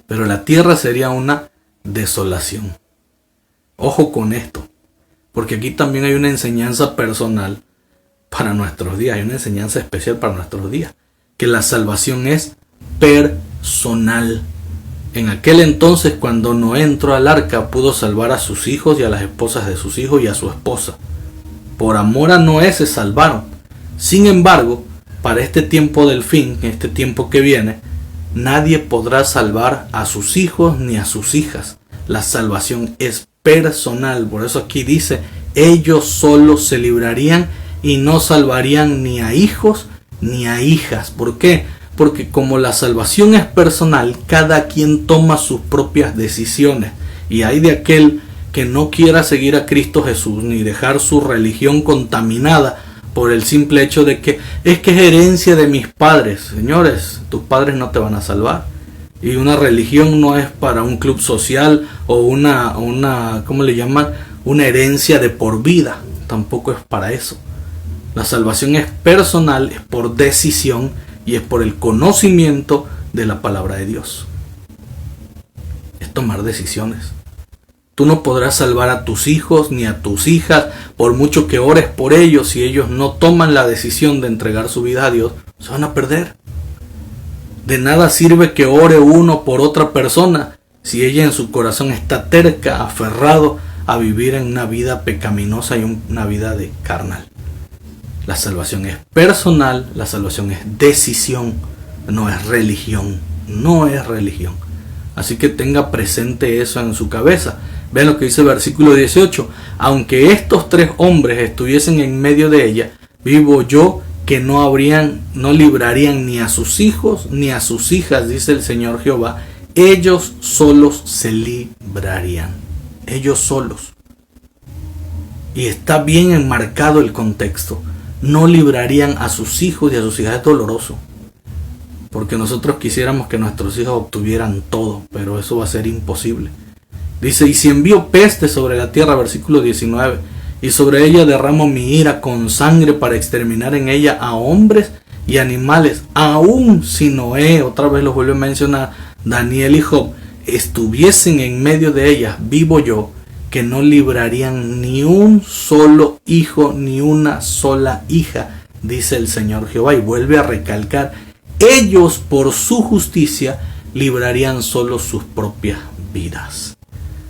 Pero la tierra sería una desolación. Ojo con esto, porque aquí también hay una enseñanza personal para nuestros días, hay una enseñanza especial para nuestros días, que la salvación es personal. En aquel entonces, cuando Noé entró al arca, pudo salvar a sus hijos y a las esposas de sus hijos y a su esposa. Por amor a Noé se salvaron. Sin embargo, para este tiempo del fin, este tiempo que viene, nadie podrá salvar a sus hijos ni a sus hijas. La salvación es personal. Por eso aquí dice, ellos solos se librarían y no salvarían ni a hijos ni a hijas. ¿Por qué? Porque como la salvación es personal, cada quien toma sus propias decisiones. Y hay de aquel que no quiera seguir a Cristo Jesús ni dejar su religión contaminada por el simple hecho de que es herencia de mis padres. Señores, tus padres no te van a salvar. Y una religión no es para un club social o una ¿cómo le llaman? Una herencia de por vida. Tampoco es para eso. La salvación es personal, es por decisión y es por el conocimiento de la palabra de Dios. Es tomar decisiones. Tú no podrás salvar a tus hijos ni a tus hijas por mucho que ores por ellos. Si ellos no toman la decisión de entregar su vida a Dios, se van a perder. De nada sirve que ore uno por otra persona si ella en su corazón está terca, aferrado a vivir en una vida pecaminosa y una vida de carnal. La salvación es personal, la salvación es decisión, no es religión, no es religión. Así que tenga presente eso en su cabeza. Vean lo que dice el versículo 18. Aunque estos tres hombres estuviesen en medio de ella, vivo yo que no librarían ni a sus hijos ni a sus hijas, dice el Señor Jehová. Ellos solos se librarían. Ellos solos. Y está bien enmarcado el contexto. No librarían a sus hijos y a sus hijas. Es doloroso. Porque nosotros quisiéramos que nuestros hijos obtuvieran todo, pero eso va a ser imposible. Dice, y si envío peste sobre la tierra, versículo 19, y sobre ella derramo mi ira con sangre para exterminar en ella a hombres y animales, aun si Noé, otra vez lo vuelvo a mencionar, Daniel y Job, estuviesen en medio de ellas, vivo yo, que no librarían ni un solo hijo ni una sola hija, dice el Señor Jehová, y vuelve a recalcar, ellos por su justicia librarían solo sus propias vidas.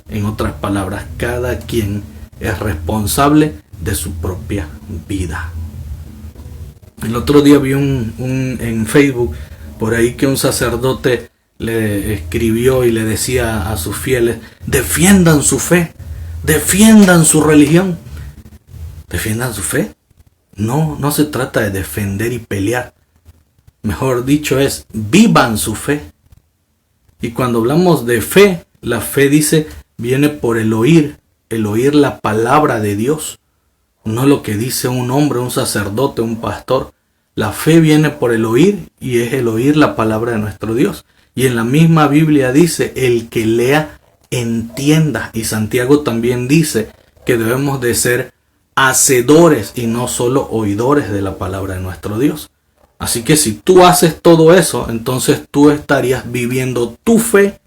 En otras palabras, cada quien es responsable de su propia vida. El otro día vi en Facebook por ahí que un sacerdote le escribió y le decía a sus fieles, defiendan su fe, defiendan su religión. ¿Defiendan su fe? No, no se trata de defender y pelear. Mejor dicho es, vivan su fe. Y cuando hablamos de fe, la fe dice, viene por el oír la palabra de Dios. No lo que dice un hombre, un sacerdote, un pastor. La fe viene por el oír y es el oír la palabra de nuestro Dios. Y en la misma Biblia dice, el que lea, entienda. Y Santiago también dice que debemos de ser hacedores y no solo oidores de la palabra de nuestro Dios. Así que si tú haces todo eso, entonces tú estarías viviendo tu fe,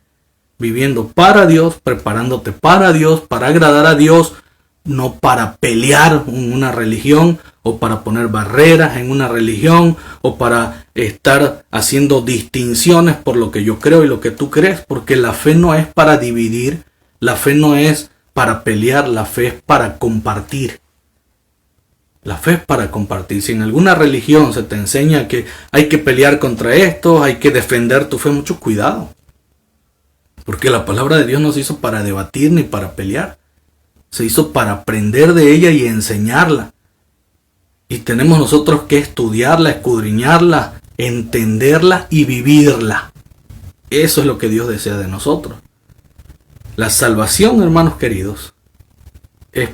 viviendo para Dios, preparándote para Dios, para agradar a Dios, no para pelear en una religión o para poner barreras en una religión o para estar haciendo distinciones por lo que yo creo y lo que tú crees, porque la fe no es para dividir, la fe no es para pelear, la fe es para compartir. La fe es para compartir. Si en alguna religión se te enseña que hay que pelear contra esto, hay que defender tu fe, mucho cuidado. Porque la palabra de Dios no se hizo para debatir ni para pelear. Se hizo para aprender de ella y enseñarla. Y tenemos nosotros que estudiarla, escudriñarla, entenderla y vivirla. Eso es lo que Dios desea de nosotros. La salvación, hermanos queridos, es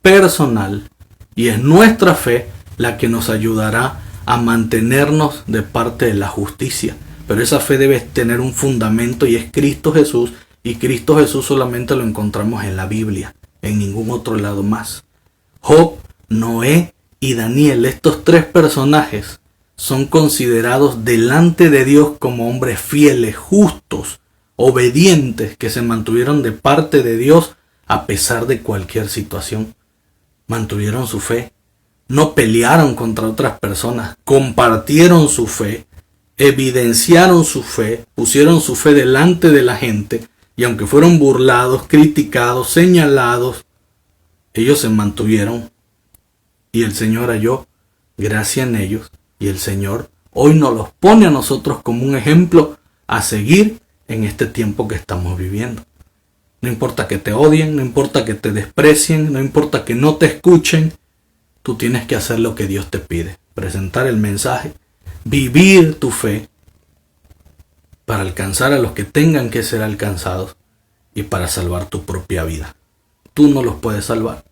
personal y es nuestra fe la que nos ayudará a mantenernos de parte de la justicia. Pero esa fe debe tener un fundamento y es Cristo Jesús. Y Cristo Jesús solamente lo encontramos en la Biblia, en ningún otro lado más. Job, Noé y Daniel, estos tres personajes, son considerados delante de Dios como hombres fieles, justos, obedientes, que se mantuvieron de parte de Dios a pesar de cualquier situación. Mantuvieron su fe, no pelearon contra otras personas, compartieron su fe, evidenciaron su fe, pusieron su fe delante de la gente, y aunque fueron burlados, criticados, señalados, ellos se mantuvieron y el Señor halló gracia en ellos, y el Señor hoy nos los pone a nosotros como un ejemplo a seguir en este tiempo que estamos viviendo. No importa que te odien, no importa que te desprecien, no importa que no te escuchen, tú tienes que hacer lo que Dios te pide, presentar el mensaje, vivir tu fe para alcanzar a los que tengan que ser alcanzados y para salvar tu propia vida. Tú no los puedes salvar.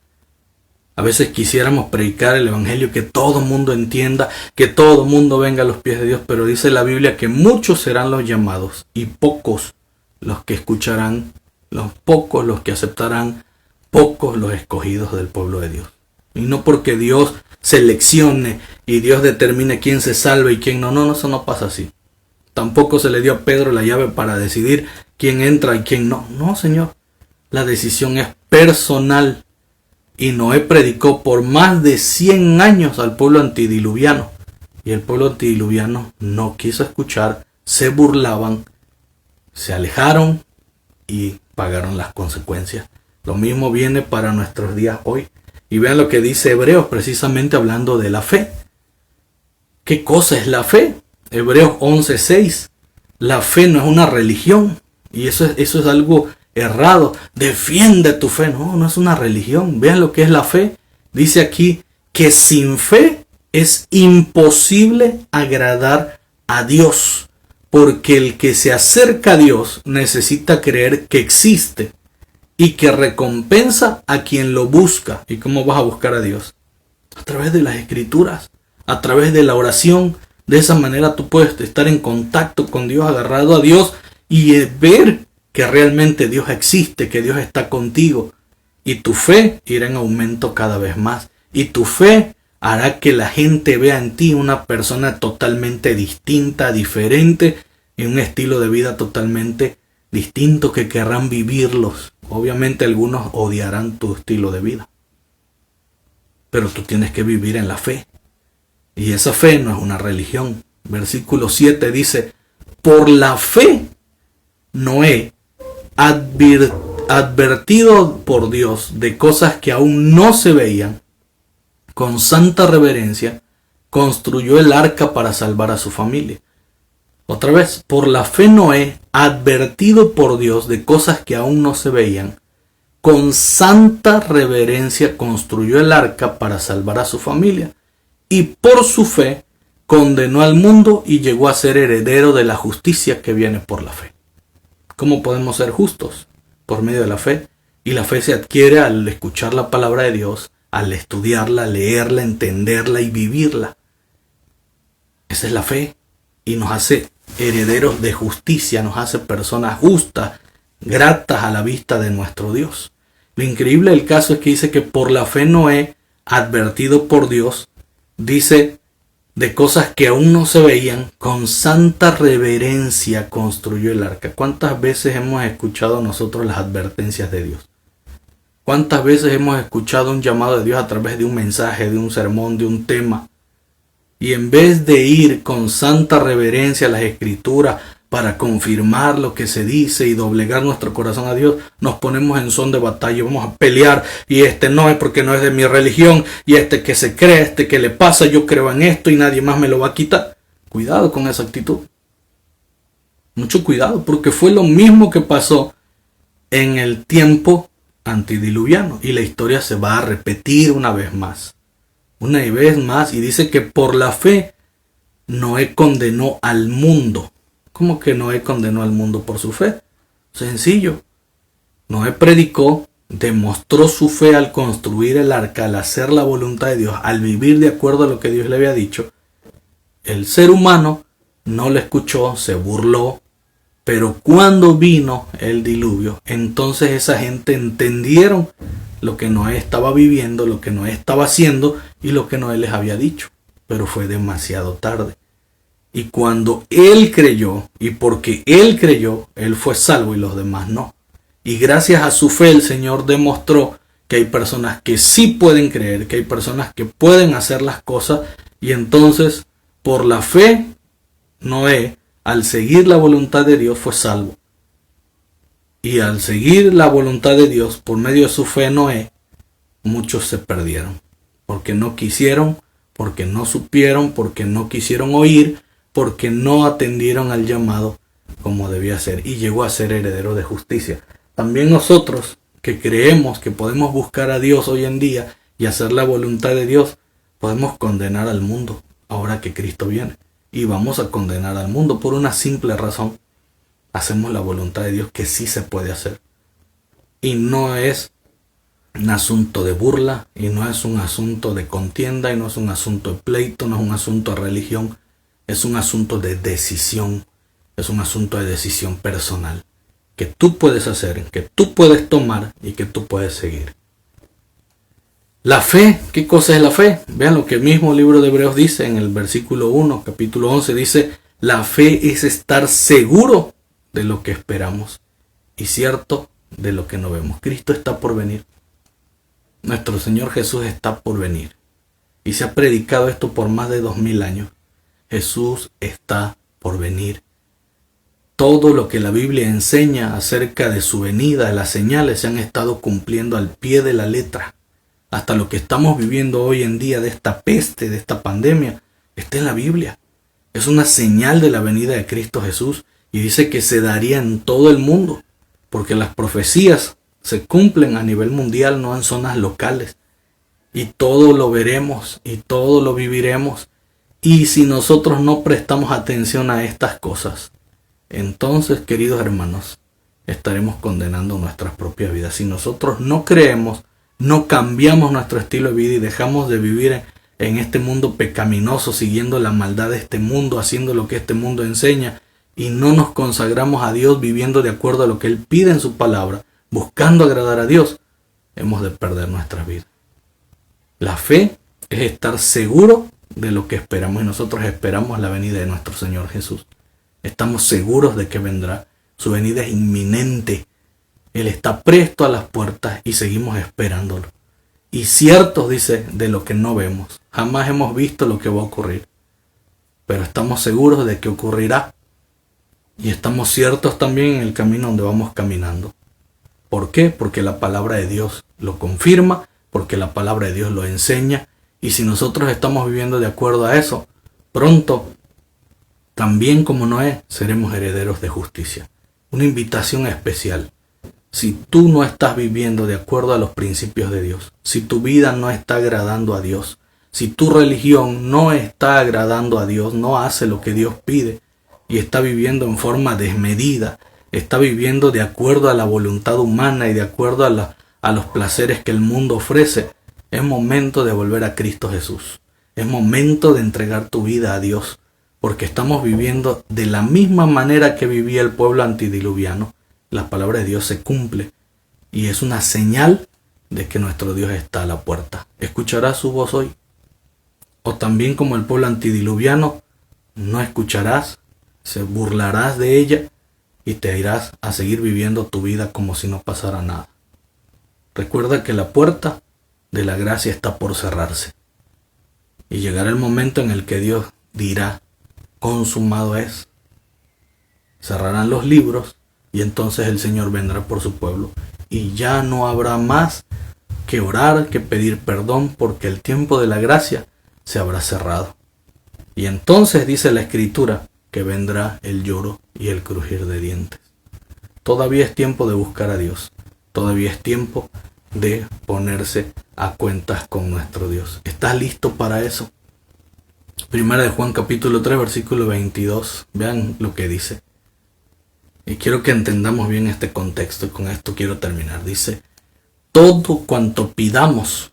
A veces quisiéramos predicar el evangelio, que todo el mundo entienda, que todo el mundo venga a los pies de Dios, pero dice la Biblia que muchos serán los llamados y pocos los que escucharán, los pocos los que aceptarán, pocos los escogidos del pueblo de Dios. Y no porque Dios seleccione y Dios determine quién se salva y quién no. No, eso no pasa así. Tampoco se le dio a Pedro la llave para decidir quién entra y quién no. No, Señor. La decisión es personal. Y Noé predicó por más de 100 años al pueblo antidiluviano. Y el pueblo antidiluviano no quiso escuchar, se burlaban, se alejaron y pagaron las consecuencias. Lo mismo viene para nuestros días hoy. Y vean lo que dice Hebreos, precisamente hablando de la fe. ¿Qué cosa es la fe? Hebreos 11:6. La fe no es una religión. Y eso es algo errado. Defiende tu fe. No, no es una religión. Vean lo que es la fe. Dice aquí que sin fe es imposible agradar a Dios. Porque el que se acerca a Dios necesita creer que existe y que recompensa a quien lo busca. ¿Y cómo vas a buscar a Dios? A través de las escrituras, a través de la oración. De esa manera tú puedes estar en contacto con Dios, agarrado a Dios y ver que realmente Dios existe, que Dios está contigo. Y tu fe irá en aumento cada vez más. Y tu fe hará que la gente vea en ti una persona totalmente distinta, diferente, y un estilo de vida totalmente distinto que querrán vivirlos. Obviamente algunos odiarán tu estilo de vida. Pero tú tienes que vivir en la fe. Y esa fe no es una religión. Versículo 7 dice, por la fe Noé, advertido por Dios de cosas que aún no se veían, con santa reverencia, construyó el arca para salvar a su familia. Otra vez, por la fe Noé, advertido por Dios de cosas que aún no se veían, con santa reverencia construyó el arca para salvar a su familia. Y por su fe condenó al mundo y llegó a ser heredero de la justicia que viene por la fe. ¿Cómo podemos ser justos? Por medio de la fe. Y la fe se adquiere al escuchar la palabra de Dios, al estudiarla, leerla, entenderla y vivirla. Esa es la fe. Y nos hace herederos de justicia, nos hace personas justas, gratas a la vista de nuestro Dios. Lo increíble del caso es que dice que por la fe Noé, advertido por Dios, dice de cosas que aún no se veían, con santa reverencia construyó el arca. ¿Cuántas veces hemos escuchado nosotros las advertencias de Dios? ¿Cuántas veces hemos escuchado un llamado de Dios a través de un mensaje, de un sermón, de un tema? Y en vez de ir con santa reverencia a las Escrituras para confirmar lo que se dice y doblegar nuestro corazón a Dios, nos ponemos en son de batalla, vamos a pelear, y este no es porque no es de mi religión, y este que se cree, este que le pasa, yo creo en esto y nadie más me lo va a quitar. Cuidado con esa actitud. Mucho cuidado, porque fue lo mismo que pasó en el tiempo antidiluviano, y la historia se va a repetir una vez más. Una vez más, y dice que por la fe Noé condenó al mundo. ¿Cómo que Noé condenó al mundo por su fe? Sencillo. Noé predicó, demostró su fe al construir el arca, al hacer la voluntad de Dios, al vivir de acuerdo a lo que Dios le había dicho. El ser humano no le escuchó, se burló, pero cuando vino el diluvio, entonces esa gente entendieron lo que Noé estaba viviendo, lo que Noé estaba haciendo y lo que Noé les había dicho. Pero fue demasiado tarde. Y cuando él creyó, y porque él creyó, él fue salvo y los demás no. Y gracias a su fe el Señor demostró que hay personas que sí pueden creer, que hay personas que pueden hacer las cosas. Y entonces, por la fe, Noé, al seguir la voluntad de Dios, fue salvo. Y al seguir la voluntad de Dios, por medio de su fe Noé, muchos se perdieron. Porque no quisieron, porque no supieron, porque no quisieron oír, porque no atendieron al llamado como debía ser. Y llegó a ser heredero de justicia. También nosotros que creemos que podemos buscar a Dios hoy en día y hacer la voluntad de Dios, podemos condenar al mundo ahora que Cristo viene. Y vamos a condenar al mundo por una simple razón. Hacemos la voluntad de Dios, que sí se puede hacer. Y no es un asunto de burla, y no es un asunto de contienda, y no es un asunto de pleito, no es un asunto de religión. Es un asunto de decisión. Es un asunto de decisión personal. Que tú puedes hacer, que tú puedes tomar y que tú puedes seguir. La fe, ¿qué cosa es la fe? Vean lo que el mismo libro de Hebreos dice en el versículo 1, capítulo 11, dice: la fe es estar seguro de lo que esperamos y cierto de lo que no vemos. Cristo está por venir. Nuestro Señor Jesús está por venir. Y se ha predicado esto por más de 2000 años. Jesús está por venir. Todo lo que la Biblia enseña acerca de su venida, las señales se han estado cumpliendo al pie de la letra. Hasta lo que estamos viviendo hoy en día de esta peste, de esta pandemia, está en la Biblia. Es una señal de la venida de Cristo Jesús y dice que se daría en todo el mundo, porque las profecías se cumplen a nivel mundial, no en zonas locales. Y todo lo veremos y todo lo viviremos. Y si nosotros no prestamos atención a estas cosas, entonces, queridos hermanos, estaremos condenando nuestras propias vidas. Si nosotros no creemos, no cambiamos nuestro estilo de vida y dejamos de vivir en este mundo pecaminoso, siguiendo la maldad de este mundo, haciendo lo que este mundo enseña, y no nos consagramos a Dios viviendo de acuerdo a lo que Él pide en su palabra, buscando agradar a Dios, hemos de perder nuestras vidas. La fe es estar seguro de lo que esperamos, y nosotros esperamos la venida de nuestro Señor Jesús. Estamos seguros de que vendrá. Su venida es inminente. Él está presto a las puertas y seguimos esperándolo. y ciertos, dice, de lo que no vemos. Jamás hemos visto lo que va a ocurrir, pero estamos seguros de que ocurrirá. Y estamos ciertos también en el camino donde vamos caminando. ¿Por qué? Porque la palabra de Dios lo confirma, porque la palabra de Dios lo enseña. Y si nosotros estamos viviendo de acuerdo a eso, pronto, también como Noé, seremos herederos de justicia. Una invitación especial. Si tú no estás viviendo de acuerdo a los principios de Dios, si tu vida no está agradando a Dios, si tu religión no está agradando a Dios, no hace lo que Dios pide y está viviendo en forma desmedida, está viviendo de acuerdo a la voluntad humana y de acuerdo a los placeres que el mundo ofrece, es momento de volver a Cristo Jesús. Es momento de entregar tu vida a Dios, porque estamos viviendo de la misma manera que vivía el pueblo antidiluviano. La palabra de Dios se cumple y es una señal de que nuestro Dios está a la puerta. ¿Escucharás su voz hoy? O también como el pueblo antidiluviano, no escucharás, se burlarás de ella y te irás a seguir viviendo tu vida como si no pasara nada. Recuerda que la puerta de la gracia está por cerrarse y llegará el momento en el que Dios dirá, consumado es. Cerrarán los libros y entonces el Señor vendrá por su pueblo y ya no habrá más que orar, que pedir perdón, porque el tiempo de la gracia se habrá cerrado. Y entonces dice la Escritura que vendrá el lloro y el crujir de dientes. Todavía es tiempo de buscar a Dios. Todavía es tiempo de ponerse a cuentas con nuestro Dios. ¿Estás listo para eso? Primera de Juan capítulo 3 versículo 22. Vean lo que dice. Y quiero que entendamos bien este contexto y con esto quiero terminar. Dice, todo cuanto pidamos,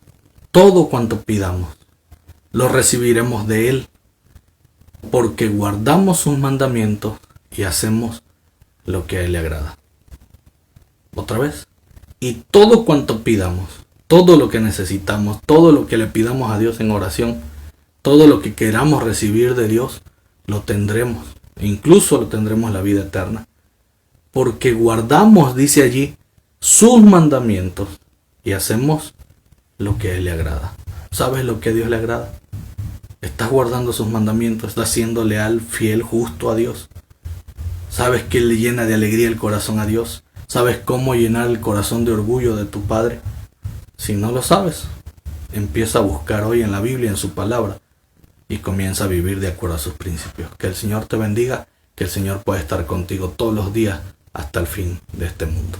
lo recibiremos de Él, porque guardamos sus mandamientos y hacemos lo que a Él le agrada. Otra vez. Y todo cuanto pidamos, todo lo que necesitamos, todo lo que le pidamos a Dios en oración, todo lo que queramos recibir de Dios, lo tendremos. Incluso lo tendremos la vida eterna. Porque guardamos, dice allí, sus mandamientos y hacemos lo que a Él le agrada. ¿Sabes lo que a Dios le agrada? ¿Estás guardando sus mandamientos? ¿Estás siendo leal, fiel, justo a Dios? ¿Sabes qué le llena de alegría el corazón a Dios? ¿Sabes cómo llenar el corazón de orgullo de tu Padre? Si no lo sabes, empieza a buscar hoy en la Biblia, en su palabra, y comienza a vivir de acuerdo a sus principios. Que el Señor te bendiga, que el Señor pueda estar contigo todos los días hasta el fin de este mundo.